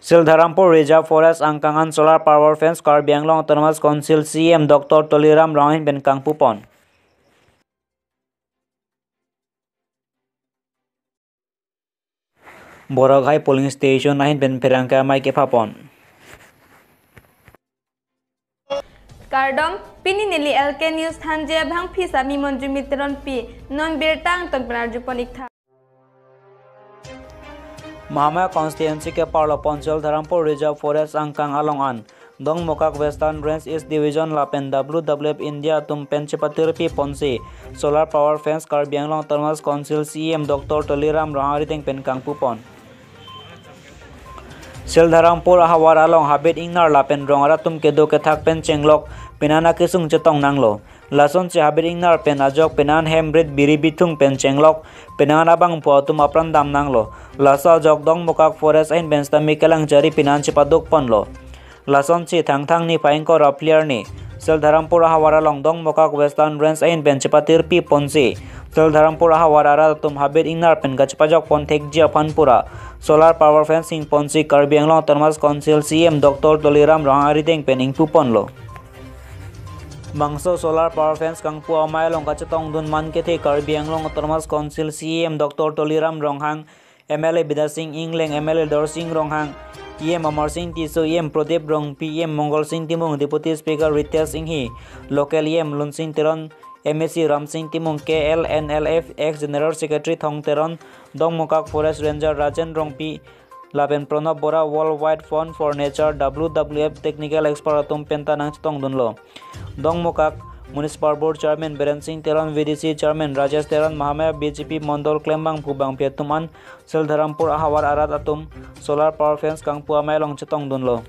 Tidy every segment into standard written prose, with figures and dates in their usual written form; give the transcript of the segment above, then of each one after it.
Sildharampur Reserve Forest Angkangan Solar Power Fence Karbi Anglong Autonomous Council CM Dr. Toliram Rohin Ben Kangpupon. Boraghai Polling Station Nahin Ben Perangka Mai Kepapon. Kardom Pini Nili LK News Thanje Bhang Phisa Mi Monju Mitron P Non Birtang Tong Penarjupon Ikta. Mahama constituency K पार्लपन Sildharampur Reserve Forest Angkang Alongan Dong Mokak Western Range East Division Lapen WWF India Tum Penchepatirpi Ponsi Solar Power Fence Karbi Anglong Autonomous Council CM Dr. Toliram Rohari Teng Pen Kangpupon. Sildharampur Hawar Along Habit Ingnar Lapen Rongara Tum Kedo Kethak Pen Chenglok Penana Kisung Chetong Nanglo Lason Si Habit Ingnar Pen Ajok Penan Hembrit Biri Bitung Pen Chenglok Penana Bang Po Tum Apran Dam Nanglo Lasa Jok Dong Mokak Forest Ain Ben Stami Kelang Jari Pinan Cipaduk Ponlo Lason Si Thang Thang Ni Paingko Raplier Ni Sildharampur Hawar Along Dong Mokak Western Range Ain Ben Cipatirpi Ponsi Sildharampur Hawarara Tum Habit Ingnar Pen Gachpajok Pon Thekjia Panpura Solar Power Fencing Ponsi Karbi Anglong Autonomous Council CM Dr. Toliram Rohari Teng Pen Ingpuponlo Mangso Solar Power Fence Kangpu Amai Long Kachetong Dun Man Kethe Karbi Anglong Autonomous Council CM Dr. Toliram Ronghang MLA Bidar Singh Ingling MLA Dor Singh Ronghang EM Amar Singh Tiso EM Pradip Rong PM Mongol Singh Timung Deputy Speaker Ritesh Singh Hi Local EM Lun Singh Teron MSC Ram Singh Timung KLNLF ex General Secretary Thong Teron Dong Mokak Forest Ranger Rajan Rongpi Laben Pranab Bora Worldwide Fund for Nature WWF Technical Expert Atum Penta Nang Tong Dunlo Dong Mokak Municipal Board Chairman Beren Singh Teron VDC Chairman Rajesh Teron Mahamaya BJP Mondol Klembang Pubang Pietuman Sildharampur Ahawar Arat Atum Solar Power Fence Kangpu Amai Long Chetong Dunlo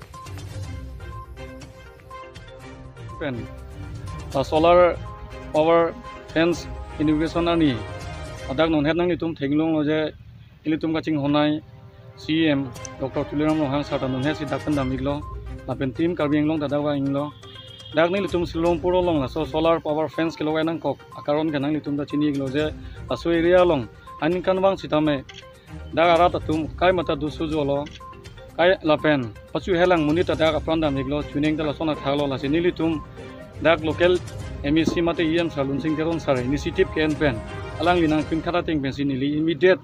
Solar Power Fence Innovation Ani Adak non nang nitum thenglong oje ilitum kaching honai CM Dr. Toliram Rohang Sata non he sidakan damiglo lapen team Karbi Anglong dadawa inglo dak ni litum silong puro long la so solar power fence kilo nang kok akaron kanang litum da chini iglo je aso area long anin kan bang sitame dak arat atum kai mata dusu jolo kai lapen pachu helang munita dak apran damiglo tuning da sona thalo la chini litum dak local MEC mate EM Salun Singh Teron Sar initiative campaign alang linang pin khata ting pensi nili immediate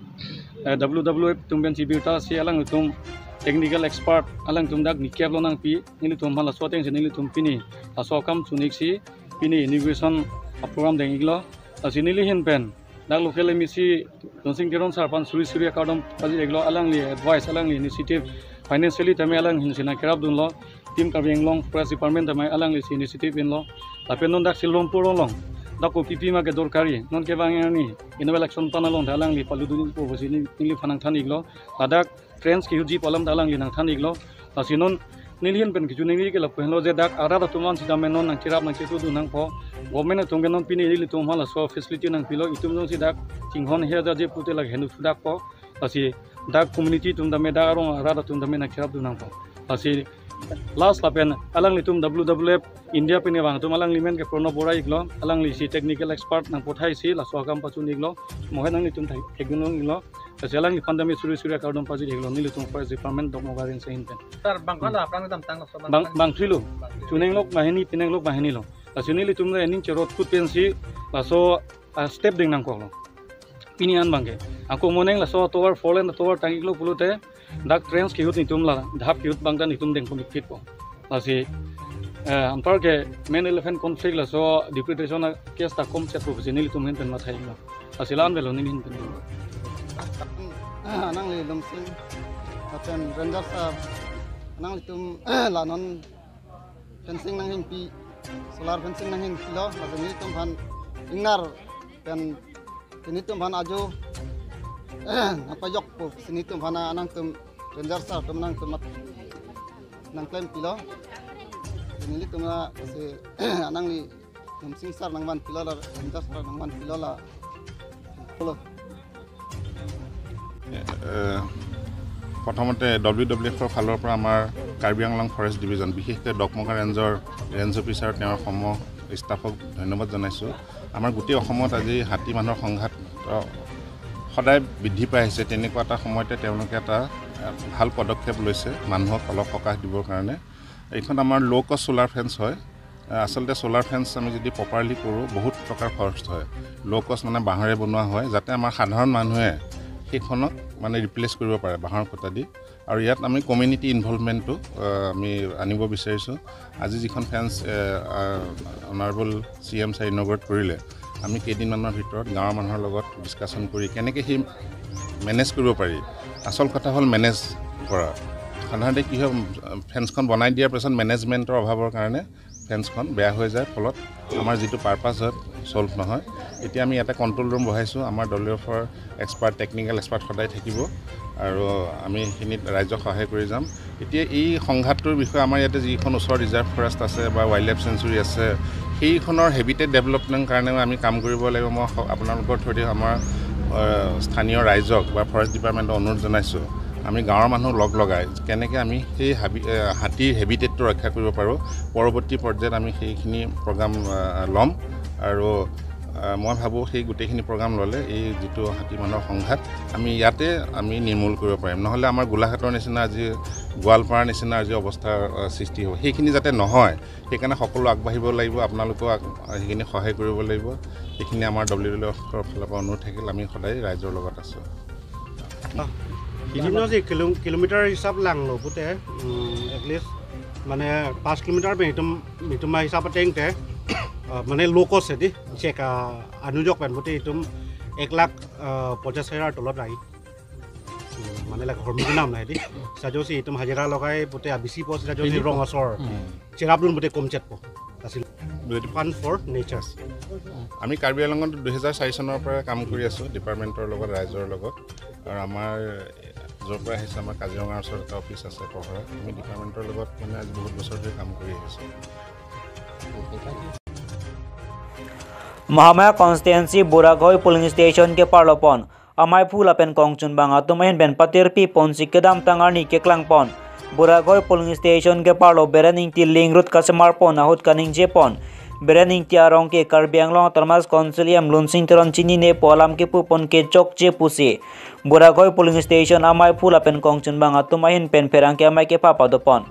WWF tum ben sibirta si alang tum technical expert alang tum dak nikyap lo nang pi nili tum hala swateng se nili tum pini aso kam sunik si pini innovation program deng iglo asinili hin pen dak local MEC Singh Teron Sar pan suri suri akadom kaji eglo alang li advice alang li initiative financially tame alang hin sina kerap dun lo team Karbi Anglong Forest Department tame alang li initiative in lo tapi non dak silom puro long dak ko pipi ma ke dorkari non ke bang ni inobel action panalong dalang li paluduni po bosini nili phanang than iglo ladak friends ki huji palam dalang li nang than iglo asinon nilian pen ki juning ke lap lo je dak ara da tuman sida menon nang kirap nang chetu du nang po government tong genon pini li tum hala so facility nang pilo itum nong sidak cinghon he da je pute lag henu sudak po asi dak community tum da me da arong ara da tum da me nang kirap du nang po asi last lapen alang litum WWF India pine bang tum alang limen ke prono bora iglo alang li si technical expert nang pothai si la soham pachun iglo mohe nang litum thai tegunong iglo alang li pandami suri suri akadom paji iglo ni litum forest department dok mogarin se hinten sir bangkala apang dam tang so bang trilu tuneng lok mahini pineng lok mahini lo asuni litum ne ening cherot kut pensi la so step ding nang ko lo pinian bangke aku moneng la so tower fallen tower tang iglo pulute dak trains ki hut nitum la dhap ki hut bangdan nitum deng komik fit po asi ampar ke main elephant conflict la so deportation case ta kom set professional tum hen pen ma thai lo asilan velo ni hin pen nang le dom sing aten ranger sa nang litum la non fencing nang hin pi solar fencing nang hin kilo la ni tum han ingnar pen ni tum han ajo apa jok po sini tum han anang tum ranger sa tum nang tum nang klaim kilo ini tum la se anang li tum sing sar nang man kilo la ranger sa nang man kilo la প্ৰথমতে WWFৰ ফালৰ পৰা আমাৰ Karbi Anglong forest division বিশেষকৈ ডকমকা ৰেঞ্জৰ range officer তেওঁৰ সম ষ্টাফক ধন্যবাদ জনাইছোঁ আমাৰ গোটেই অসমত আজি হাতী মানুহৰ সংঘাত সদায় বৃদ্ধি পাই আহিছে তেনেকুৱা এটা সময়তে তেওঁলোকে এটা ভাল পদক্ষেপ লৈছে মানুহক অলপ সকাহ দিবৰ কাৰণে। এইখন আমাৰ ল' কষ্ট সোলাৰ ফেন্স হয়। আচলতে সোলাৰ ফেন্স আমি যদি প্ৰপাৰলি কৰোঁ বহুত টকাৰ খৰচ হয়। ল' কষ্ট মানে বাঁহেৰে বনোৱা হয়, যাতে আমাৰ সাধাৰণ মানুহে সেইখনক মানে ৰিপ্লেচ কৰিব পাৰে বাঁহৰ খুঁটা দি। আৰু ইয়াত আমি কমিউনিটি ইনভলভমেণ্টটো আমি আনিব বিচাৰিছোঁ। আজি যিখন ফেন্স অনাৰেবল CM ছাৰে ইনগ্ৰেট কৰিলে, আমি কেইদিনমানৰ ভিতৰত গাঁৱৰ মানুহৰ লগত ডিছকাশ্যন কৰি কেনেকৈ সি মেনেজ কৰিব পাৰি। আচল কথা হ'ল মেনেজ কৰা। সাধাৰণতে কি হয়, ফেন্সখন বনাই দিয়াৰ পাছত মেনেজমেণ্টৰ অভাৱৰ কাৰণে ফেন্সখন বেয়া হৈ যায়, ফলত আমাৰ যিটো পাৰপাছ হয় ছল্ভ নহয়। এতিয়া আমি ইয়াতে কণ্ট্ৰল ৰুম বহাইছোঁ। আমাৰ দলীয় এক্সপাৰ্ট, টেকনিকেল এক্সপাৰ্ট সদায় থাকিব আৰু আমি সেইখিনিত ৰাইজক সহায় কৰি যাম। এতিয়া এই সংঘাতটোৰ বিষয়ে আমাৰ ইয়াতে যিখন ওচৰৰ ৰিজাৰ্ভ ফৰেষ্ট আছে বা ৱাইল্ড লাইফ চেঞ্চুৰী আছে, সেইখনৰ হেবিটেট ডেভেলপমেণ্ট কাৰণেও আমি কাম কৰিব লাগিব। মই আপোনালোকৰ থ্ৰুদি আমাৰ স্থানীয় ৰাইজক বা ফৰেষ্ট ডিপাৰ্টমেণ্টক অনুৰোধ জনাইছোঁ, আমি গাঁৱৰ মানুহ লগাই কেনেকৈ আমি সেই হাতীৰ হেবিটেটটো ৰক্ষা কৰিব পাৰোঁ, পৰৱৰ্তী পৰ্যায়ত আমি সেইখিনি প্ৰগ্ৰাম ল'ম। আৰু মই ভাবোঁ সেই গোটেইখিনি প্ৰগ্ৰাম ল'লে এই যিটো হাতী মানুহৰ সংঘাত আমি ইয়াতে আমি নিৰ্মূল কৰিব পাৰিম। নহ'লে আমাৰ গোলাঘাটৰ নিচিনা আজি গোৱালপাৰাৰ নিচিনা আজি অৱস্থাৰ সৃষ্টি হ'ব। সেইখিনি যাতে নহয়, সেইকাৰণে সকলো আগবাঢ়িব লাগিব। আপোনালোকেও সেইখিনি সহায় কৰিব লাগিব। সেইখিনি আমাৰ WWF ফালৰ পৰা অনুৰোধ থাকিল। আমি সদায় ৰাইজৰ লগত আছোঁ। বিভিন্ন যে কিলোমিটাৰ হিচাপ lang lo pute at least মানে 5 কিলোমিটাৰ মিটুমা হিচাপে টেংতে মানে লো কষ্ট এদি চেক অনুযোগ পেন পতে ইতুম 1,50,000 তলত আহি মানে লাগ হৰমিৰ নাম নাই দি সাজোসি ইতুম হাজিৰা লগাই পতে আবিসি পোষ্ট সাজোসি ৰং আসৰ চেৰাবলুন পতে কম চেট পো আছিল ফান ফৰ নেচাৰ। আমি কাৰ্বি আংলঙত 2004 চনৰ পৰা কাম কৰি আছোঁ ডিপাৰ্টমেণ্টৰ লগত, ৰাইজৰ লগত। আৰু আমাৰ য'ৰ পৰা আহিছে আমাৰ কাজিৰঙাৰ ওচৰত এটা অফিচ আছে পহৰা। আমি ডিপাৰ্টমেণ্টৰ লগত মানে আজি বহুত বছৰ ধৰি কাম কৰি আহিছোঁ। महामाया कॉन्स्टिट्यूंसी बुरागोई पोलिंग स्टेशन के पार्लोपन अमाय फूल अपेन कोंगचुन बांगा तुमहिन बेन पतिर पी पोंसी के दाम तंगारनी के क्लांगपन बुरागोई पोलिंग स्टेशन के पार्लो बेरेनिंग ती लिंगरुत कसमार पन आहुत कनिंग जेपन बेरेनिंग ती आरोंग के कार्बी आंग्लॉन्ग तरमास कॉन्सिलियम लुनसिंग तरन चिनी ने पोलाम के पुपन के चोक चे पुसे बुरागोई पोलिंग स्टेशन अमाय फूल अपेन कोंगचुन बांगा तुमहिन पेन फेरांग के अमाय के पापा दोपन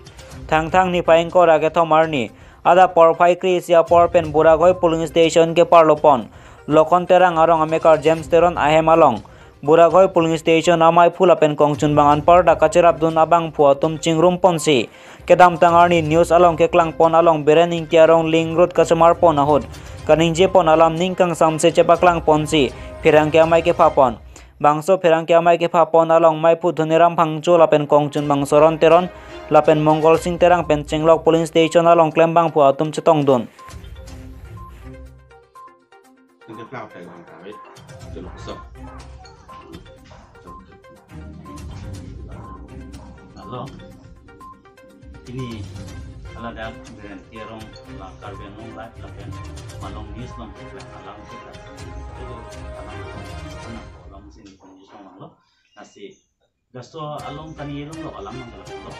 थांग थांग नि पाइंग को रागे थमारनी आधा परफाई क्रिसिया परपेन बुरागोई पोलिंग स्टेशन के पार्लोपन लोकन तेरंग आरोंग अमेकर जेम्स तेरन आहेमालोंग बुरागोई पोलिंग स्टेशन अमाय फुलापेन कोंगचुन बांगान पर डाकाचेर अब्दुल अबांग फुआ तुम चिंगरुम पनसी केदाम तंगारनी न्यूज अलोंग के क्लांग पन अलोंग बेरेनिंग तियारोंग लिंगरुत कसमार पन अहुद कनिंजे पन अलाम निंगकंग सामसे चेपाक्लांग पनसी फिरांग के अमाय के फापन बांगसो फिरांग के अमाय के फापन अलोंग मायपु धुनिराम भांगचो लापेन कोंगचुन बांग सोरन तेरन लापेन मंगल सिंह तेरंग पेन चिंगलॉक पोलिंग स्टेशन अलोंग क्लेम्बांग फुआ तुम चतोंगदुन Halo, ini ada tiarong la karbenong la lapen malong news long alam kita itu alam sini kondisi lo nasi gasto along kanilong lo alam lo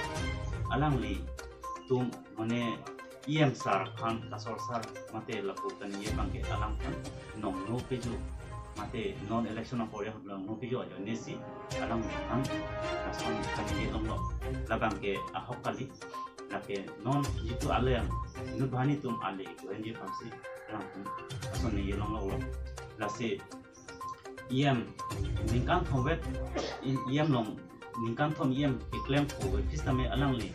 alang li tum mane IM sar khan kasor sar mate lapu kaniye bangke alam kan no peju mate non election of Korea no peju aja nesi alam kan kason kaniye lo labang ke ahok kali lake non itu ale yang nubani tum ale itu enje pasti orang kason ni yelong lo lase IM ningkan thowet IM long ningkan thom IM claim ko pistame alang li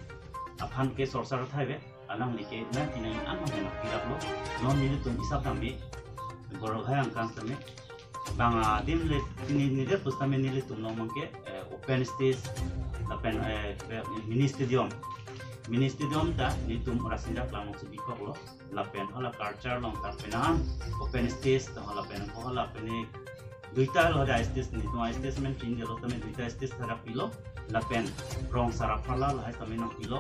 aphan ke sorsar thaibe alang li ke na tinai amma na piraplo non ni tum isap tambe goroghai angkan tame banga dim le ni de pustame ni le tum long ke open stage lapen mini stadium ta ni tum rasinda klamong sibiko lo lapen hala culture long ta penan open stage ta hala pen ko hala pene duita lo da stage ni tum stage men pin de lo tame duita stage thara pilo lapen rong sara phala la tame no pilo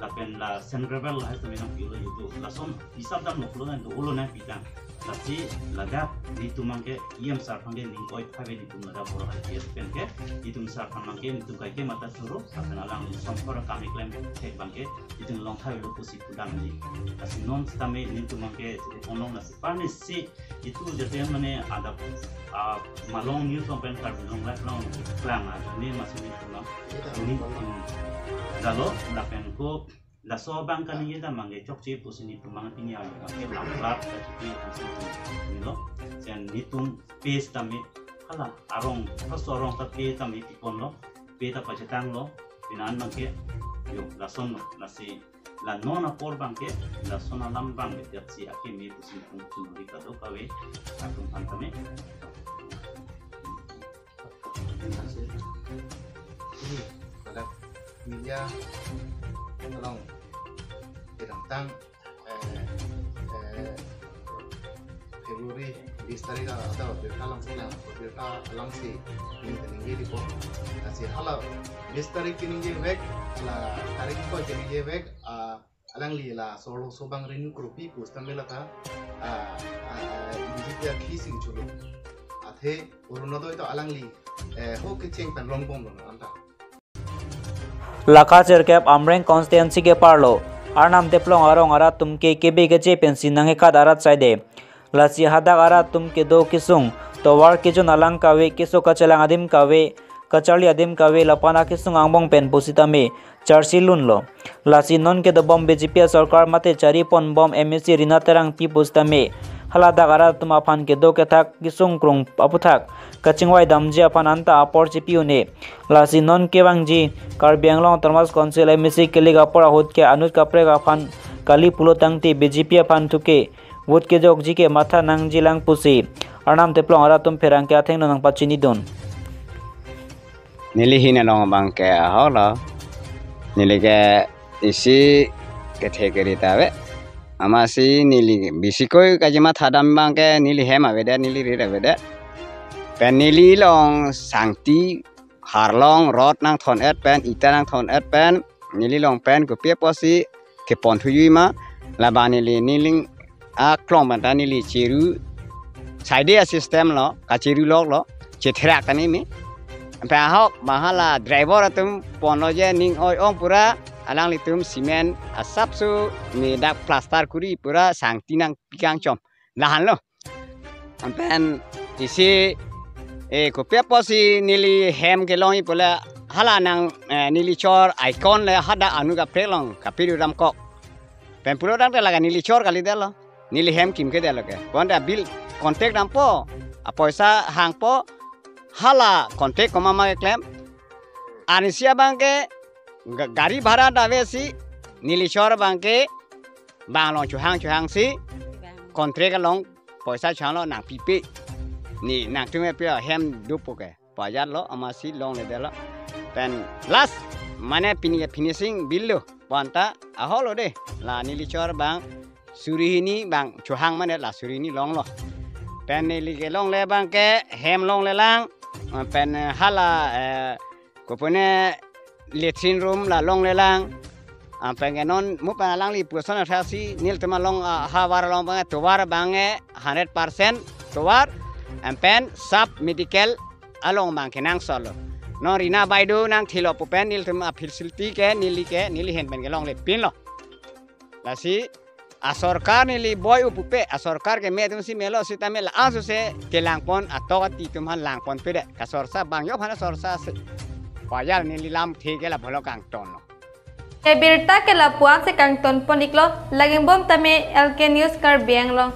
lapen la central la itu memang pilo itu lason hisab dam nuklo na dulo na pitang tapi laga itu mangke iam sar pangke ning oi phabe itu laga boro hati pen ke itu sar pangke itu kai ke mata suru akan alang sampor kami klaim ke bangke itu long thabe lo pusi pudang ni kasi non stame itu mangke onong na parni si itu jete mane ada malong news open card long long plan ni masih itu long ini Lalu, lapen ko la sobang kan yeda mangge chokchi pusini tumang tinya mangge lamlat tapi hasil nilo sen nitung pes tami hala arong sorong tapi tami tipon lo pe ta pacetang lo pinan mangge yo la son la si la nona por bangke la sona lam bangge tiap si akimi pusini tung di kado kawe atung pantame media tolong tentang Februari di tarik atau berkalang silang berkalang si ini di pon nasi halau di tarik ini weg la tarik ko ini weg alang li la solo sobang rin grupi pustan melaka ini dia kissing chulu athe urunodo itu alang li ho kecing pan longbom lo anta Laka cerkep Amreng constituency ke parlo arnam teplong arong arat tumke kebe geje pensi nange kad arat saide lasi hadak arat tumke do kisung towar kijon alang kawe kiso kacelang adim kawe kacali adim kawe lapana kisung angbong pen positame charsi lunlo lasi non ke do bom BJP sarkar mate chari pon bom MSC rina terang pi postame halada arat tum apan ke do ke thak kisung krung aputhak kachingwai damji apan anta apor chipiune lasi non ke bangji Karbi Anglong Thomas Council MSC kelig apor ahut ke anut kapre apan kali pulo tangti BJP apan thuke wut ke jok ji ke matha nang jilang pusi arnam teplong aratum ferang ke atheng nang pachini don nili hina long bang ke hola nili ke isi ke thekeri tabe amasi nili bisikoi kajima thadam bang ke nili hema beda nili rira beda pen nili long sangti harlong rot nang thon et pen ita nang thon et pen nili long pen ko pie posi ke pon thuyui ma laba nili niling a klong ban nili chiru side system lo ka chiru lok lo chethra tani mi pa hok mahala driver atum pon lo je ning oi ong pura alang litum simen asap su ni dak plaster kuri pura sangti nang pikang chom lahan lo pen isi ko pie posi nili hem ke longi pula hala nang nili chor icon le hada anuga prelong kapiru ram kok pen puro dang laga nili chor kali delo nili hem kim ke delo ke konda bill contact ram po apoisa hang po hala contact koma ma claim anisia bangke gari bhara dave si nili chor bangke banglong chuhang si contract long poisa chalo nang pipi ni nak tume pia hem dupo ke pajat lo amasi long le delo pen last mane finishing bill lo panta aholo de la nili chor bang surihini bang chuhang mane la surihini long lo pen nili ke long le bang ke hem long le lang pen hala kopone latrine room la long le lang pen non mu pa lang li person thasi nil tema long hawar long bang towar bang 100% towar pen sub medical along bang kenang solo no rina baidu nang thilo pen nil tema facility ke nili hen ben ke long le pin lo lasi asorkar nili boy upupe asorkar ke me tum si melo si tamel asu se ke langpon atoti tumhan langpon pede kasorsa bang yo phana sorsa se payal nili lam thike la bholo kang ton lo e birta ke la puan se kang ton poniklo laging bom tame LK News Karbi Anglong